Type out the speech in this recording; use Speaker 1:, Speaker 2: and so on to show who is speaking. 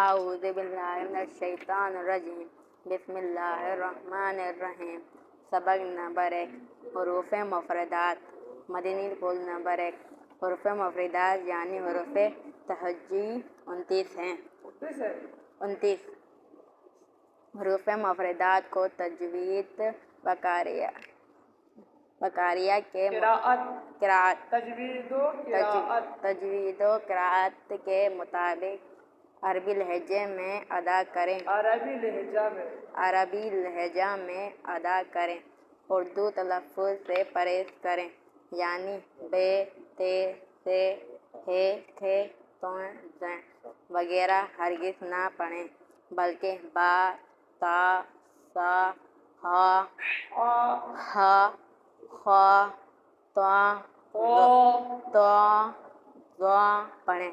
Speaker 1: اعوذ باللہ من الشیطان الرجیم بسم اللہ الرحمن الرحیم۔ سبق نمبر 1 حروف مفردات۔ مدنی پھول نمبر 1 حروف مفردات یعنی حروف تہجی 29 ہیں۔ 29 حروف مفردات کو تجوید بقاریہ کے تجوید و قرأت کے مطابق عربی لہجے میں ادا کریں۔ اردو تلفظ سے پرہیز کریں، یعنی بے، تے، سے، ہے، تھے، توں، زیں وغیرہ ہرگز نہ پڑھیں، بلکہ با، تا، سا، ہا، ہا، خا، طا، طا، ظا پڑھیں۔